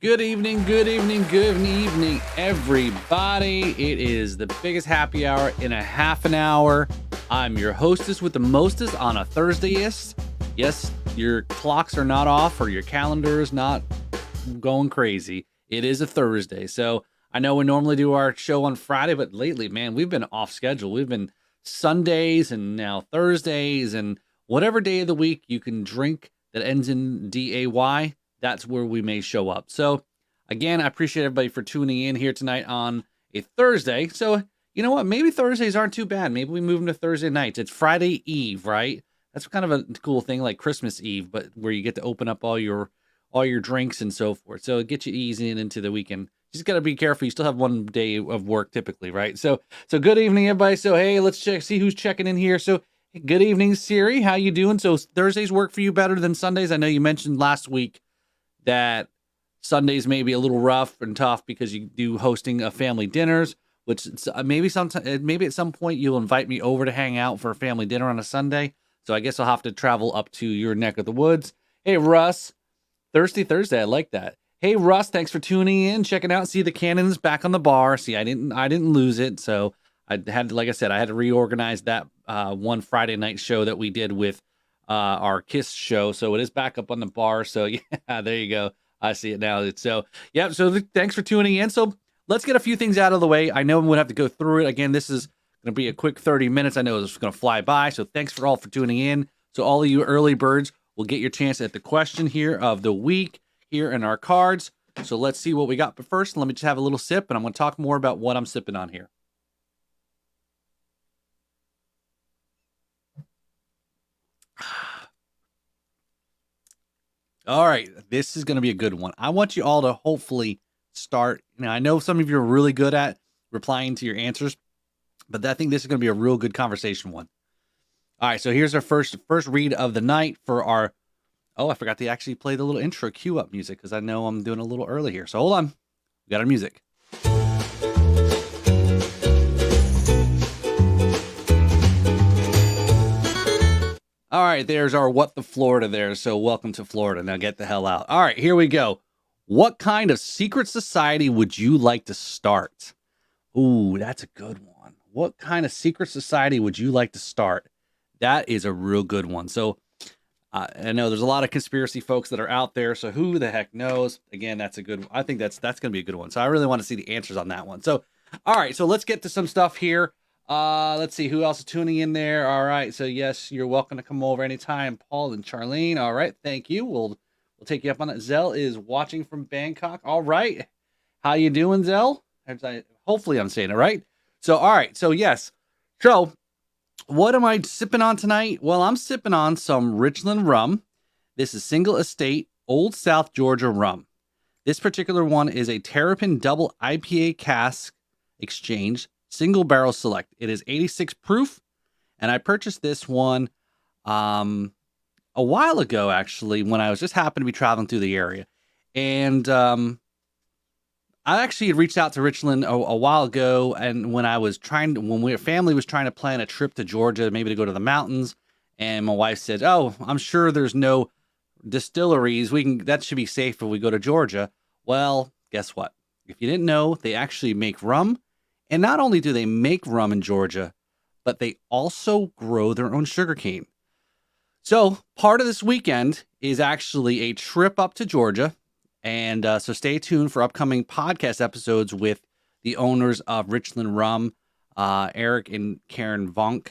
Good evening, good evening, good evening, everybody. It is the biggest happy hour in a half an hour. I'm your hostess with the mostest on a Thursday-ist. Yes, your clocks are not off or your calendar is not going crazy. It is a Thursday. So I know we normally do our show on Friday, but lately, man, we've been off schedule. We've been Sundays and now Thursdays and whatever day of the week you can drink that ends in DAY. That's where we may show up. So, again, I appreciate everybody for tuning in here tonight on a Thursday. So, you know what? Maybe Thursdays aren't too bad. Maybe we move them to Thursday nights. It's Friday Eve, right? That's kind of a cool thing, like Christmas Eve, but where you get to open up all your drinks and so forth. So it gets you easy and into the weekend. You just got to be careful. You still have one day of work typically, right? So good evening, everybody. So, hey, let's see who's checking in here. So, good evening, Siri. How you doing? So Thursdays work for you better than Sundays? I know you mentioned last week that Sundays may be a little rough and tough because you do hosting family dinners, which maybe at some point you'll invite me over to hang out for a family dinner on a Sunday. So I guess I'll have to travel up to your neck of the woods. Hey, Russ, Thirsty Thursday. I like that. Hey, Russ, thanks for tuning in, checking out. See the Cannons back on the bar. See, I didn't lose it. So I had, like I said, I had to reorganize that one Friday night show that we did with our Kiss show. So it is back up on the bar. So yeah, there you go. I see it now. So thanks for tuning in. So let's get a few things out of the way. I know we'll have to go through it again. This is going to be a quick 30 minutes. I know it's going to fly by. So thanks for all for tuning in. So all of you early birds will get your chance at the question here of the week here in our cards. So let's see what we got. But first, let me just have a little sip and I'm going to talk more about what I'm sipping on here. All right, this is going to be a good one. I want you all to hopefully start. Now, I know some of you are really good at replying to your answers, but I think this is going to be a real good conversation one. All right, so here's our first read of the night for our. Oh, I forgot to actually play the little intro cue up music because I know I'm doing a little early here. So hold on, we got our music. All right, there's our What the Florida there. So welcome to Florida. Now get the hell out. All right, here we go. What kind of secret society would you like to start? Ooh, that's a good one. What kind of secret society would you like to start? That is a real good one. So I know there's a lot of conspiracy folks that are out there. So who the heck knows? Again, that's a good one. I think that's going to be a good one. So I really want to see the answers on that one. So, all right, so let's get to some stuff here. Let's see who else is tuning in there. All right, so yes, you're welcome to come over anytime, Paul and Charlene. All right, thank you. We'll take you up on it. Zell is watching from Bangkok. All right, how you doing, Zell? Hopefully I'm saying it right. So all right, so yes, so what am I sipping on tonight? Well, I'm sipping on some Richland rum. This is single estate Old South Georgia rum. This particular one is a Terrapin double IPA cask exchange. Single barrel select. It is 86 proof, and I purchased this one a while ago, actually, when I was just happened to be traveling through the area. And I actually had reached out to Richland a while ago, and when family was trying to plan a trip to Georgia, maybe to go to the mountains, and my wife said, "Oh, I'm sure there's no distilleries. That should be safe if we go to Georgia." Well, guess what? If you didn't know, they actually make rum. And not only do they make rum in Georgia, but they also grow their own sugarcane. So part of this weekend is actually a trip up to Georgia. And so stay tuned for upcoming podcast episodes with the owners of Richland Rum, Eric and Karen Vonk.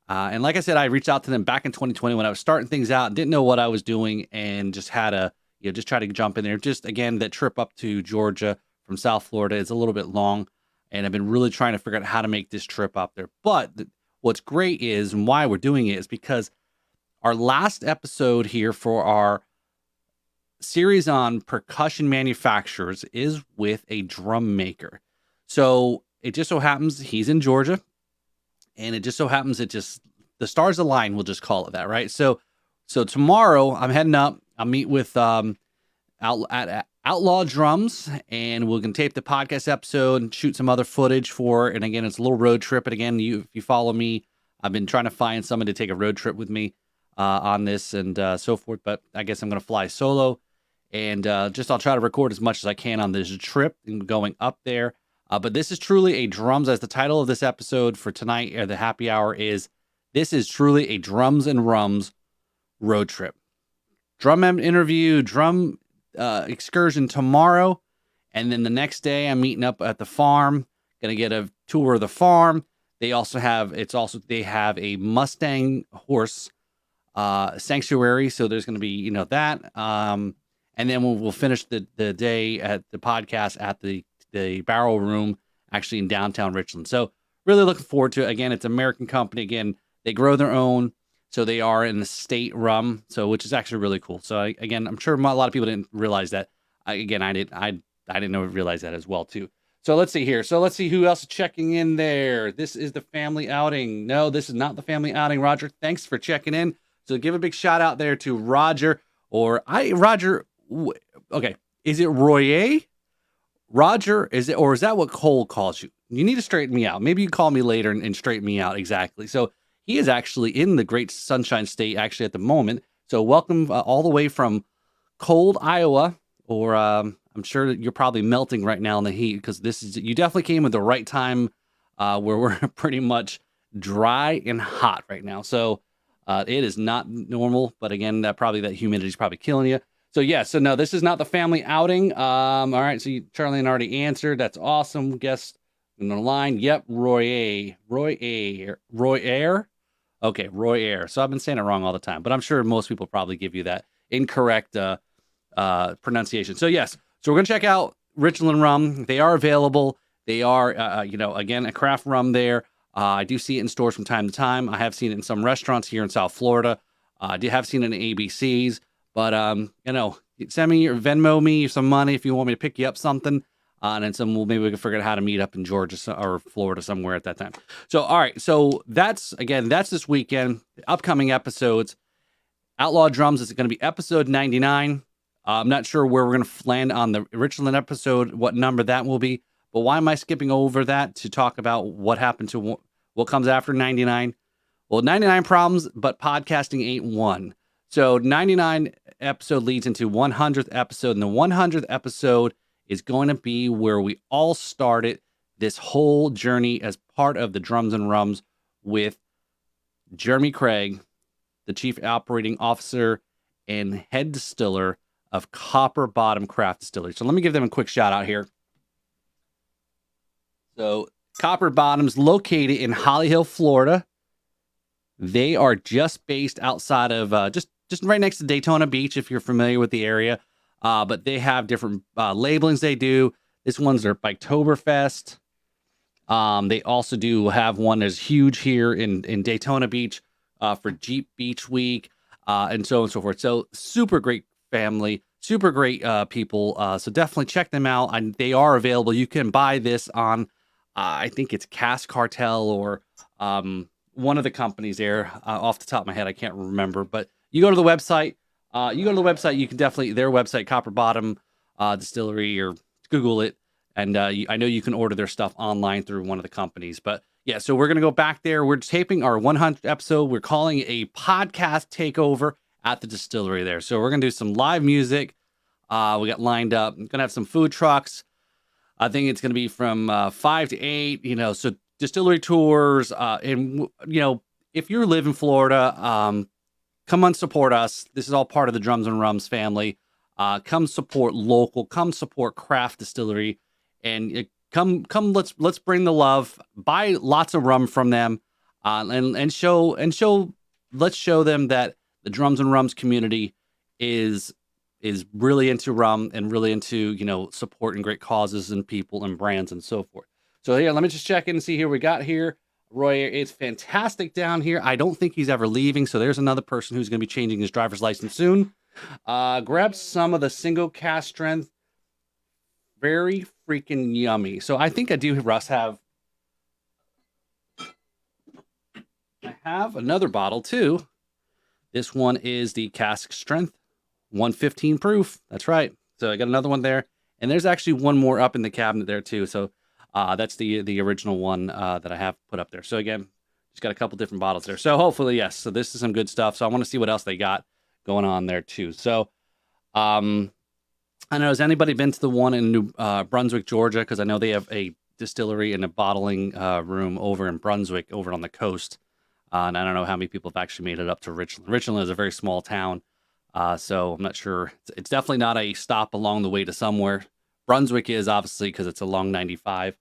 And like I said, I reached out to them back in 2020 when I was starting things out, didn't know what I was doing, and just had to, just try to jump in there. Just, again, that trip up to Georgia from South Florida is a little bit long. And I've been really trying to figure out how to make this trip up there. But what's great is, and why we're doing it, is because our last episode here for our series on percussion manufacturers is with a drum maker. So it just so happens he's in Georgia. And it just so happens the stars align, we'll just call it that, right? So tomorrow I'm heading up. I'll meet with Outlaw Drums, and we're going to tape the podcast episode and shoot some other footage for it. And again, it's a little road trip. And again, if you follow me, I've been trying to find someone to take a road trip with me on this and so forth. But I guess I'm going to fly solo. And just I'll try to record as much as I can on this trip and going up there. But this is truly a drums, as the title of this episode for tonight, or the happy hour is, this is truly a drums and rums road trip. Drum interview, drum excursion tomorrow. And then the next day I'm meeting up at the farm, going to get a tour of the farm. They also have, they have a Mustang horse sanctuary. So there's going to be, that. And then we'll finish the day at the podcast at the Barrel Room, actually in downtown Richland. So really looking forward to it. Again, it's an American company. Again, they grow their own. So they are in the state rum, which is actually really cool. So again, I'm sure a lot of people didn't realize that. I didn't realize that as well too. So let's see here. So let's see who else is checking in there. This is the family outing. No, this is not the family outing. Roger, thanks for checking in. So give a big shout out there to Roger, Roger. Okay, is it Royer? Roger, is that what Cole calls you? You need to straighten me out. Maybe you call me later and straighten me out exactly. So he is actually in the great Sunshine State actually at the moment. So welcome all the way from cold Iowa, or I'm sure that you're probably melting right now in the heat, because you definitely came at the right time where we're pretty much dry and hot right now. So it is not normal, but again, that humidity is probably killing you. So no, this is not the family outing. All right, so Charlene already answered. That's awesome. Guest in the line. Yep, Roy Air. Okay, Roy Air. So I've been saying it wrong all the time, but I'm sure most people probably give you that incorrect pronunciation. So yes, so we're gonna check out Richland rum. They are available. They are, again, a craft rum there. I do see it in stores from time to time. I have seen it in some restaurants here in South Florida. I have seen it in ABCs. But, send me or Venmo me some money if you want me to pick you up something. And then maybe we can figure out how to meet up in Georgia or Florida somewhere at that time. So, all right. So that's this weekend. Upcoming episodes. Outlaw Drums is going to be episode 99. I'm not sure where we're going to land on the Richland episode, what number that will be. But why am I skipping over that to talk about what happened to what comes after 99? Well, 99 problems, but podcasting ain't one. So 99 episode leads into 100th episode, and the 100th episode is going to be where we all started this whole journey as part of the Drums and Rums with Jeremy Craig, the Chief Operating Officer and Head Distiller of Copper Bottom Craft Distillery. So let me give them a quick shout out here. So Copper Bottom's located in Holly Hill, Florida. They are just based outside of just right next to Daytona Beach, if you're familiar with the area. But they have different labelings they do. This one's their Biketoberfest. They also do have one that's huge here in Daytona Beach for Jeep Beach Week, and so on and so forth. So super great family, super great people. So definitely check them out. They are available. You can buy this on, I think it's Cask Cartel or one of the companies there. Off the top of my head, I can't remember. But you go to the website. You can definitely, their website, Copper Bottom Distillery, or Google it. And I know you can order their stuff online through one of the companies. But yeah, so we're going to go back there. We're taping our 100th episode. We're calling it a podcast takeover at the distillery there. So we're going to do some live music. We got lined up. We're going to have some food trucks. I think it's going to be from 5 to 8, so distillery tours. And, if you live in Florida, come on, support us. This is all part of the Drums and Rums family. Come support local. Come support craft distillery, and come. Let's bring the love. Buy lots of rum from them, and show. Let's show them that the Drums and Rums community is really into rum and really into supporting great causes and people and brands and so forth. So yeah, let me just check in and see here. We got here. Roy, it's fantastic down here. I don't think he's ever leaving. So there's another person who's going to be changing his driver's license soon. Grab some of the single cask strength. Very freaking yummy. So I think I do, Russ, I have another bottle too. This one is the cask strength 115 proof. That's right. So I got another one there. And there's actually one more up in the cabinet there too. So that's the original one that I have put up there. So again, just got a couple different bottles there. So hopefully, yes. So this is some good stuff. So I want to see what else they got going on there too. So I know, has anybody been to the one in New Brunswick, Georgia? Because I know they have a distillery and a bottling room over in Brunswick, over on the coast. And I don't know how many people have actually made it up to Richland. Richland is a very small town, so I'm not sure. It's definitely not a stop along the way to somewhere. Brunswick is, obviously, because it's along 95.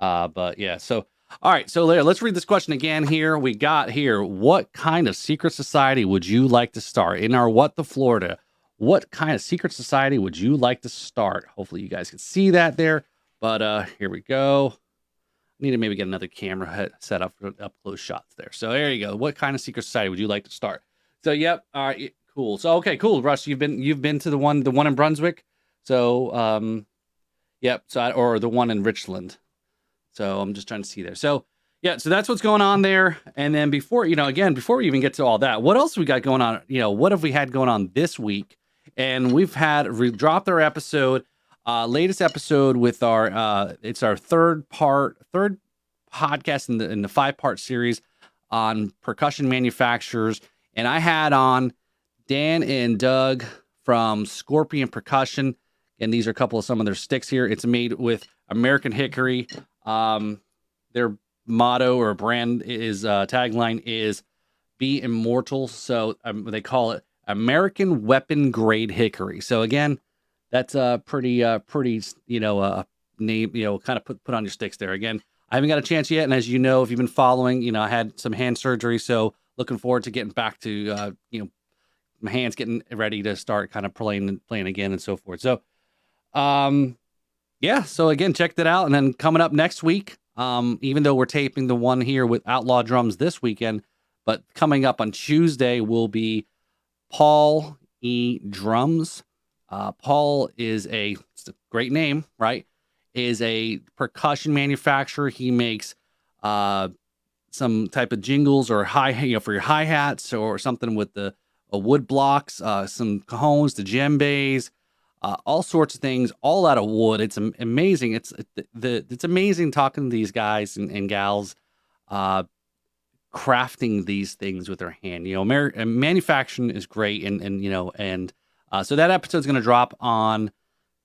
But yeah, so all right, so let's read this question again here. We got here, what kind of secret society would you like to start? In our What the Florida, what kind of secret society would you like to start? Hopefully you guys can see that there. But here we go. Need to maybe get another camera set up for up close shots there. So there you go. What kind of secret society would you like to start? So yep, all right, cool. So okay, cool. Russ, you've been to the one in Brunswick. So yep. So or the one in Richland. So I'm just trying to see there. So yeah, so that's what's going on there. And then before before we even get to all that, what else we got going on? What have we had going on this week? And we dropped our episode, latest episode with our it's our third podcast in the 5-part series on percussion manufacturers. And I had on Dan and Doug from Scorpion Percussion. And these are a couple of some of their sticks here. It's made with American hickory. Their motto or brand is tagline is "Be Immortal." So they call it American Weapon Grade Hickory. So again, that's a pretty name, kind of put on your sticks there. Again, I haven't got a chance yet, and as you know, if you've been following, I had some hand surgery, so looking forward to getting back to my hands getting ready to start kind of playing again and so forth. So yeah, so again, check that out. And then coming up next week, even though we're taping the one here with Outlaw Drums this weekend, but coming up on Tuesday will be Paul E. Drums. Paul is it's a great name, right? Is a percussion manufacturer. He makes some type of jingles or for your hi-hats or something with the wood blocks, some cajones, the djembes, all sorts of things, all out of wood. It's amazing. It's amazing talking to these guys and gals, crafting these things with their hand. Manufacturing is great, and so that episode's going to drop on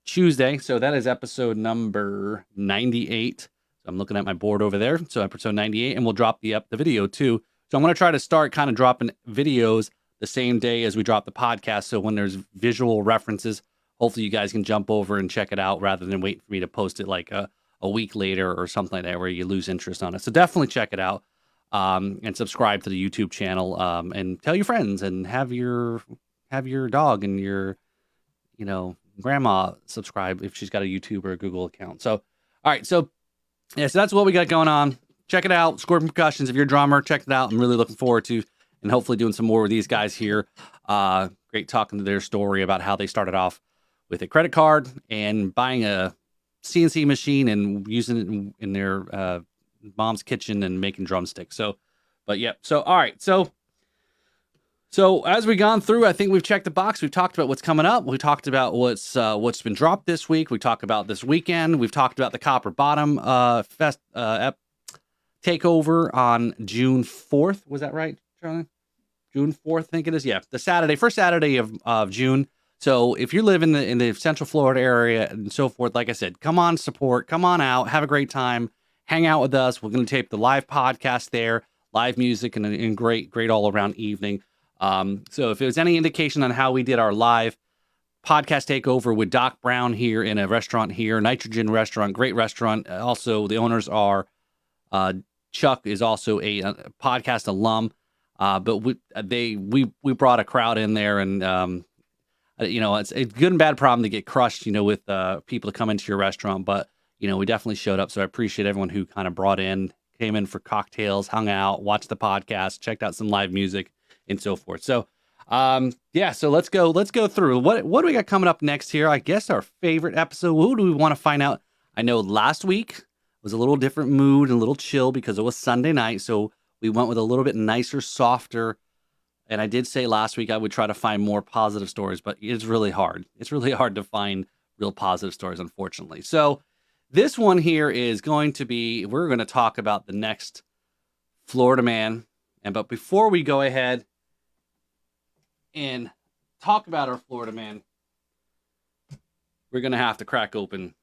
Tuesday. So that is episode number 98. So I'm looking at my board over there. So episode 98, and we'll drop the video too. So I'm going to try to start kind of dropping videos the same day as we drop the podcast. So when there's visual references, hopefully you guys can jump over and check it out rather than wait for me to post it like a week later or something like that where you lose interest on it. So definitely check it out, and subscribe to the YouTube channel, and tell your friends and have your dog and your, grandma subscribe if she's got a YouTube or a Google account. So, all right. So yeah, so that's what we got going on. Check it out. Scorpion Percussions. If you're a drummer, check it out. I'm really looking forward to and hopefully doing some more with these guys here. Great talking to their story about how they started off with a credit card and buying a CNC machine and using it in their mom's kitchen and making drumsticks. So, but yeah. So, all right. So as we've gone through, I think we've checked the box. We've talked about what's coming up. We talked about what's been dropped this week. We talked about this weekend. We've talked about the Copper Bottom takeover on June 4th. Was that right, Charlie? June 4th, I think it is. Yeah, first Saturday of June. So if you live in the Central Florida area and so forth, like I said, come on, support, come on out, have a great time, hang out with us. We're going to tape the live podcast there, live music, and great all around evening. So if there's any indication on how we did our live podcast takeover with Doc Brown here in a restaurant here, Nitrogen Restaurant, great restaurant. Also, the owners are Chuck is also a podcast alum, but we brought a crowd in there, and it's a good and bad problem to get crushed, with people to come into your restaurant, but we definitely showed up. So I appreciate everyone who kind of came in for cocktails, hung out, watched the podcast, checked out some live music, and so forth. So, so let's go through what do we got coming up next here. I guess our favorite episode. Who do we want to find out? I know last week was a little different mood and a little chill because it was Sunday night. So we went with a little bit nicer, softer. And I did say last week I would try to find more positive stories, but it's really hard. It's really hard to find real positive stories, unfortunately. So this one here is going to be, we're going to talk about the next Florida man. But before we go ahead and talk about our Florida man, We're going to have to crack open.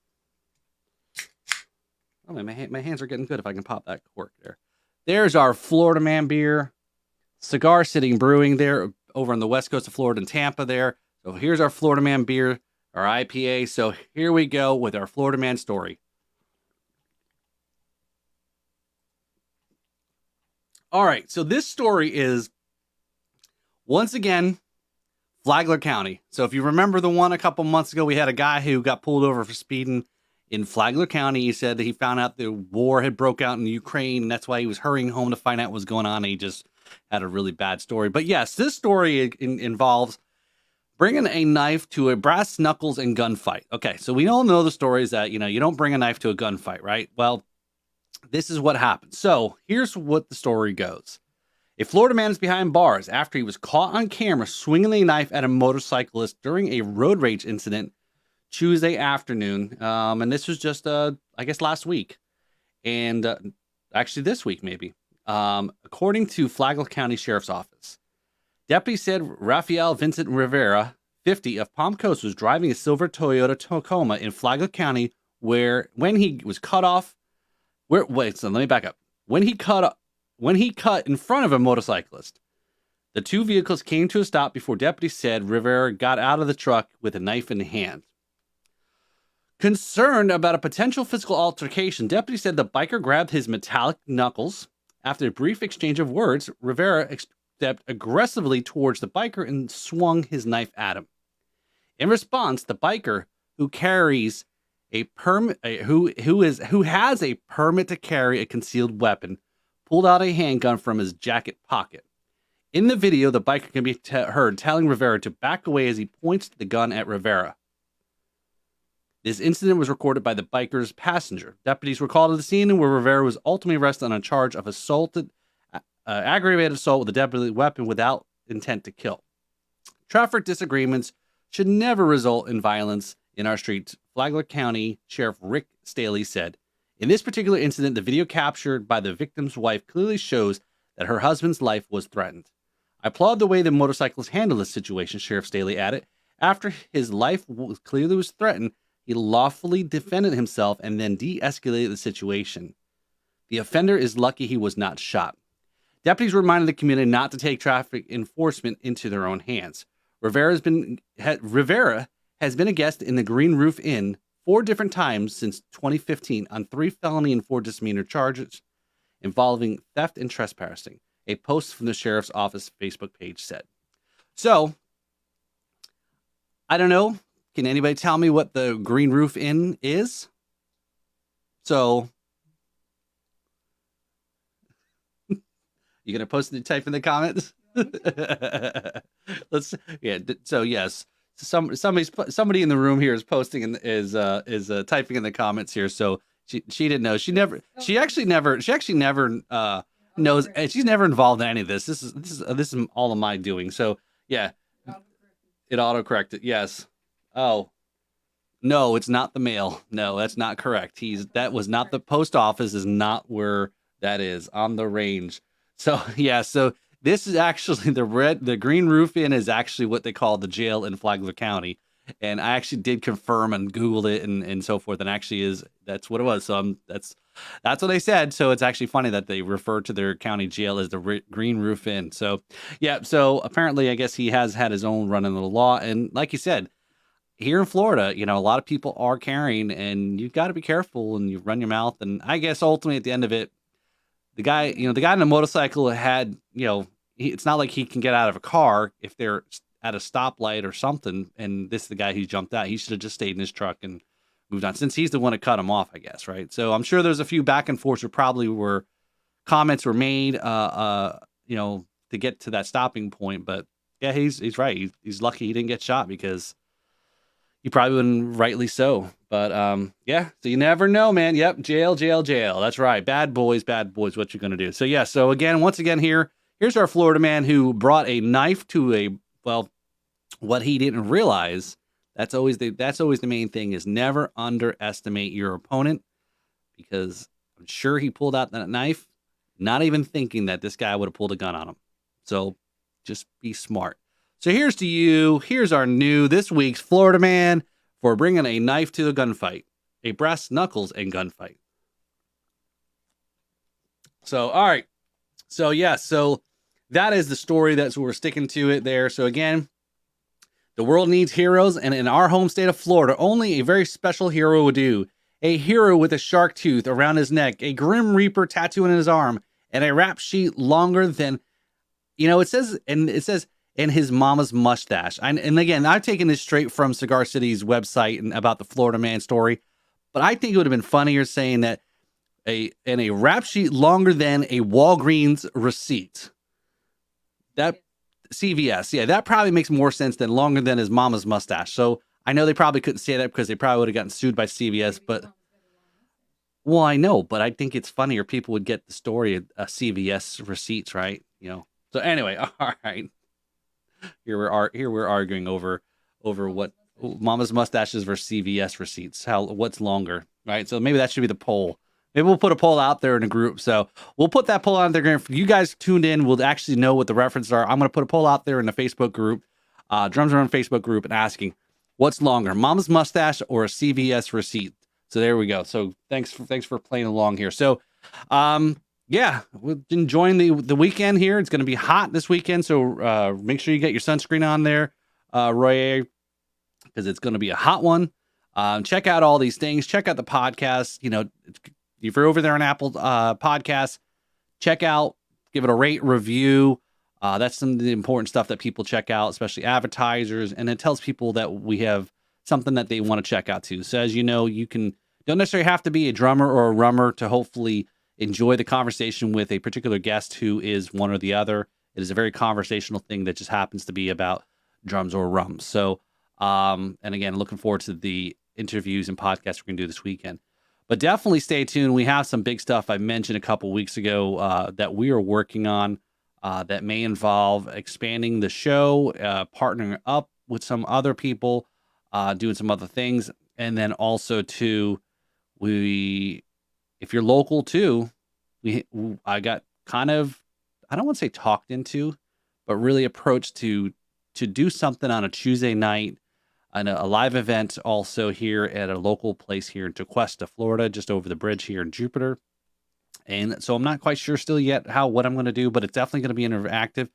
Oh, man, my hands are getting good if I can pop that cork there. There's our Florida Man beer. Cigar Sitting Brewing there over on the west coast of Florida in Tampa there. So here's our Florida Man beer, our IPA. So here we go with our Florida Man story. All right, so this story is, once again, Flagler County. So if you remember the one a couple months ago, we had a guy who got pulled over for speeding in Flagler County. He said that he found out the war had broke out in Ukraine, and that's why he was hurrying home to find out what was going on. And he just had a really bad story. But yes, this story involves bringing a knife to a brass knuckles and gunfight. Okay, so we all know the story is that, you don't bring a knife to a gunfight, right? Well, this is what happened. So here's what the story goes. A Florida man is behind bars after he was caught on camera swinging a knife at a motorcyclist during a road rage incident Tuesday afternoon. And this was just, I guess, last week. And actually this week, maybe. According to Flagler County Sheriff's Office, deputy said Rafael Vincent Rivera, 50, of Palm Coast, was driving a silver Toyota Tacoma in Flagler County when he was cut off. Let me back up. When he cut in front of a motorcyclist, the two vehicles came to a stop before deputies said Rivera got out of the truck with a knife in hand. Concerned about a potential physical altercation, deputies said the biker grabbed his metallic knuckles. After a brief exchange of words, Rivera stepped aggressively towards the biker and swung his knife at him. In response, the biker, who carries a permit, who has a permit to carry a concealed weapon, pulled out a handgun from his jacket pocket. In the video, the biker can be heard telling Rivera to back away as he points the gun at Rivera. This incident was recorded by the biker's passenger. Deputies were called to the scene where Rivera was ultimately arrested on a charge of aggravated assault with a deadly weapon without intent to kill. Traffic disagreements should never result in violence in our streets, Flagler County Sheriff Rick Staley said. In this particular incident, the video captured by the victim's wife clearly shows that her husband's life was threatened. I applaud the way the motorcyclist handled this situation, Sheriff Staley added. After his life clearly was threatened, he lawfully defended himself and then de-escalated the situation. The offender is lucky he was not shot. Deputies reminded the community not to take traffic enforcement into their own hands. Rivera has been a guest in the Green Roof Inn 4 different times since 2015 on 3 felony and 4 misdemeanor charges involving theft and trespassing, a post from the sheriff's office Facebook page said. So, I don't know. Can anybody tell me what the Green Roof Inn is? So, you gonna post it, type in the comments? So yes, somebody in the room here is posting and is typing in the comments here. So she didn't know. She actually never knows. She's never involved in any of this. This is all of my doing. So yeah, it autocorrected. Yes. Oh, no, it's not the mail. No, that's not correct. That was not the post office. Is not where that is, on the range. So yeah, so this is actually the Green Roof Inn is actually what they call the jail in Flagler County. And I actually did confirm and Googled it and so forth. And actually that's what it was. So that's what they said. So it's actually funny that they refer to their county jail as the Green Roof Inn. So yeah, so apparently I guess he has had his own run in the law. And like you said, here in Florida, a lot of people are carrying, and you've got to be careful and you run your mouth. And I guess ultimately at the end of it, the guy in the motorcycle had, it's not like he can get out of a car if they're at a stoplight or something. And this is the guy who jumped out. He should have just stayed in his truck and moved on, since he's the one that cut him off, I guess. Right. So I'm sure there's a few back and forths where comments were made, to get to that stopping point. But yeah, he's right. He's lucky he didn't get shot, because he probably wouldn't, rightly so. But yeah, so you never know, man. Yep, jail. That's right. Bad boys, what you gonna do? So yeah, so once again here's our Florida man who brought a knife to what he didn't realize. That's always the main thing, is never underestimate your opponent, because I'm sure he pulled out that knife, not even thinking that this guy would have pulled a gun on him. So just be smart. So here's our this week's Florida man, for bringing a knife to the gunfight, a brass knuckles and gunfight. So, all right. So, yeah. So that is the story. That's what we're sticking to it there. So, again, the world needs heroes. And in our home state of Florida, only a very special hero would do. A hero with a shark tooth around his neck, a Grim Reaper tattoo on his arm, and a rap sheet longer than, it says, and his mama's mustache. And again, I've taken this straight from Cigar City's website and about the Florida man story, but I think it would have been funnier saying that a rap sheet longer than a Walgreens receipt. That CVS, yeah, that probably makes more sense than longer than his mama's mustache. So I know they probably couldn't say that because they probably would have gotten sued by CVS, but well, I know, but I think it's funnier. People would get the story of CVS receipts, right? So anyway, all right. Here we're arguing over what mama's mustaches versus CVS receipts. What's longer, right? So maybe that should be the poll. Maybe we'll put a poll out there in a group. So we'll put that poll out there. If you guys tuned in, we'll actually know what the references are. I'm going to put a poll out there in the Facebook group, Drums Around Facebook group, and asking what's longer, mama's mustache or a CVS receipt. So there we go. So thanks for playing along here. So, yeah, we're enjoying the weekend here. It's going to be hot this weekend. So make sure you get your sunscreen on there, Roy, because it's going to be a hot one. Check out all these things. Check out the podcast. If you're over there on Apple Podcasts, check out, give it a rate, review. That's some of the important stuff that people check out, especially advertisers. And it tells people that we have something that they want to check out too. So as you know, don't necessarily have to be a drummer or a rummer to hopefully enjoy the conversation with a particular guest who is one or the other. It is a very conversational thing that just happens to be about drums or rums. So, and again, looking forward to the interviews and podcasts we're going to do this weekend. But definitely stay tuned. We have some big stuff I mentioned a couple weeks ago that we are working on that may involve expanding the show, partnering up with some other people, doing some other things. And then also, too, if you're local, too, I got kind of, I don't want to say talked into, but really approached to do something on a Tuesday night, and a live event also here at a local place here in Tequesta, Florida, just over the bridge here in Jupiter. And so I'm not quite sure still yet what I'm going to do, but it's definitely going to be interactive.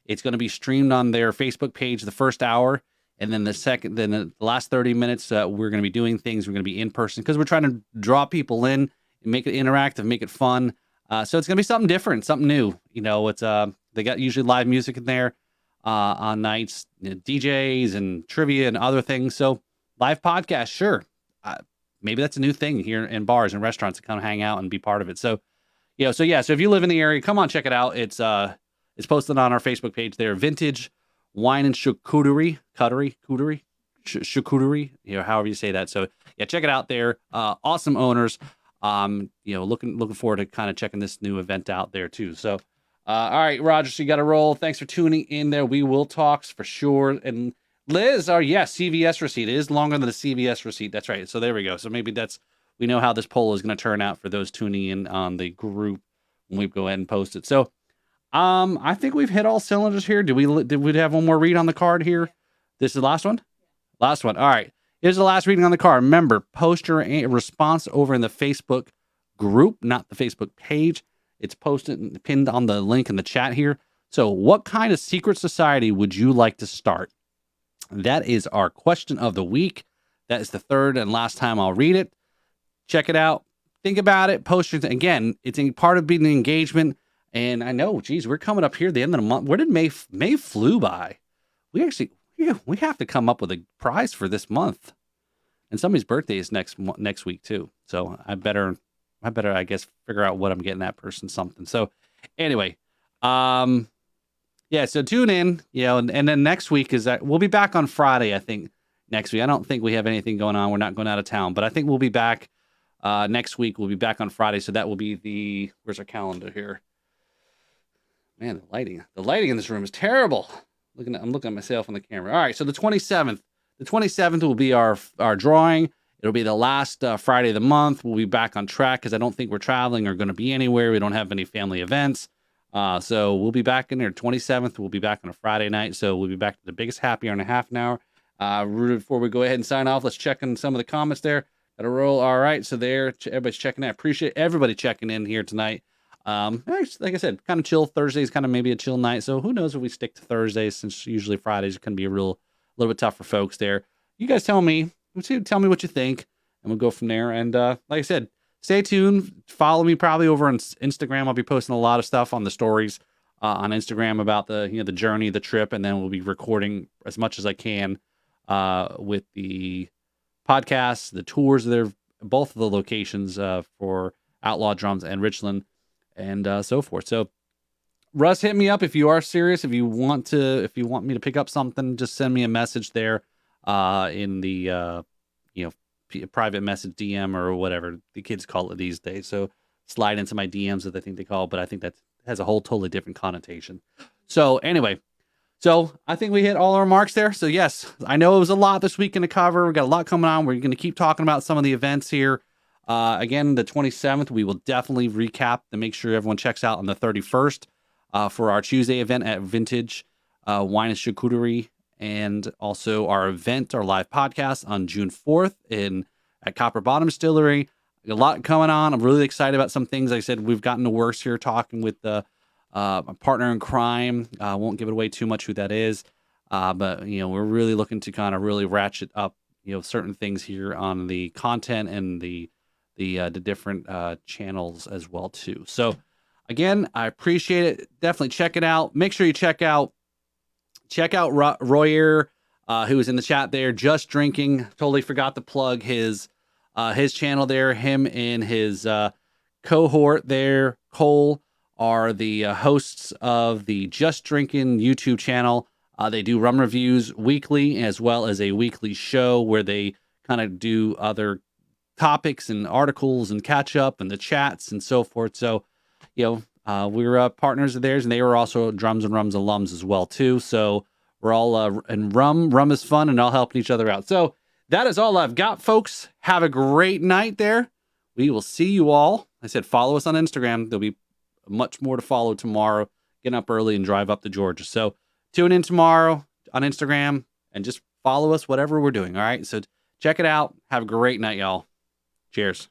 It's going to be streamed on their Facebook page the first hour, and then the last 30 minutes, we're going to be doing things. We're going to be in person because we're trying to draw people in and make it interactive, make it fun. So it's going to be something different, something new. It's they got usually live music in there. On nights, DJs and trivia and other things. So live podcast, sure. Maybe that's a new thing here in bars and restaurants to come hang out and be part of it. So, so if you live in the area, come on, check it out. It's posted on our Facebook page there. Vintage Wine and Charcuterie, however you say that. So yeah, check it out there. Awesome owners. Looking forward to kind of checking this new event out there too. So. All right, Roger, so you got to roll. Thanks for tuning in there. We will talk for sure. And Liz, CVS receipt. It is longer than the CVS receipt. That's right. So there we go. So maybe we know how this poll is going to turn out for those tuning in on the group when we go ahead and post it. So I think we've hit all cylinders here. Did we have one more read on the card here? This is the last one? Last one. All right. Here's the last reading on the card. Remember, post your response over in the Facebook group, not the Facebook page. It's posted and pinned on the link in the chat here. So what kind of secret society would you like to start? That is our question of the week. That is the third and last time I'll read it. Check it out. Think about it. Post your again. It's part of being an engagement. And I know, geez, we're coming up here at the end of the month. Where did May flew by? We have to come up with a prize for this month. And somebody's birthday is next week too. So I better, I guess, figure out what I'm getting that person something. So anyway, so tune in, and then next week we'll be back on Friday, I think, next week. I don't think we have anything going on. We're not going out of town, but I think we'll be back next week. We'll be back on Friday. So that will be where's our calendar here? Man, the lighting in this room is terrible. I'm looking at myself on the camera. All right. So the 27th will be our drawing. It'll be the last Friday of the month. We'll be back on track because I don't think we're traveling or going to be anywhere. We don't have any family events. So we'll be back in there. 27th, we'll be back on a Friday night. So we'll be back to the biggest happy hour in a half an hour. Before we go ahead and sign off, let's check in some of the comments there. Got a roll. All right, so there, everybody's checking in. I appreciate everybody checking in here tonight. Like I said, kind of chill. Thursday's kind of maybe a chill night. So who knows if we stick to Thursdays, since usually Fridays can be a little bit tough for folks there. You guys tell me what you think, and we'll go from there. And like I said, stay tuned. Follow me probably over on Instagram. I'll be posting a lot of stuff on the stories on Instagram about the the journey, the trip, and then we'll be recording as much as I can with the podcasts, the tours. There, both of the locations for Outlaw Drums and Richland, and so forth. So, Russ, hit me up if you are serious. If you want me to pick up something, just send me a message there in the private message DM or whatever the kids call it these days. So slide into my DMs, as I think they call it, but I think that has a whole totally different connotation. So anyway, so I think we hit all our marks there. So yes, I know it was a lot this weekend to cover. We got a lot coming on. We're going to keep talking about some of the events here. Again, the 27th, we will definitely recap to make sure everyone checks out on the 31st for our Tuesday event at Vintage Wine and Charcuterie, and also our live podcast on June 4th at Copper Bottom Distillery. A lot coming on. I'm really excited about some things. Like I said, we've gotten to works here talking with my partner in crime. I won't give it away too much who that is, but we're really looking to kind of really ratchet up certain things here on the content and the different channels as well too. So again, I appreciate it. Definitely check it out. Make sure you check out Royer, who was in the chat there. Just Drinking. Totally forgot to plug his channel there. Him and his cohort there, Cole, are the hosts of the Just Drinking YouTube channel. They do rum reviews weekly, as well as a weekly show where they kind of do other topics and articles and catch up and the chats and so forth. So, we were partners of theirs, and they were also Drums and Rums alums as well too. So we're all and rum is fun, and all helping each other out. So that is all I've got, folks. Have a great night there. We will see you all. I said follow us on Instagram. There'll be much more to follow tomorrow. Getting up early and drive up to Georgia. So tune in tomorrow on Instagram and just follow us, whatever we're doing. All right. So check it out. Have a great night, y'all. Cheers.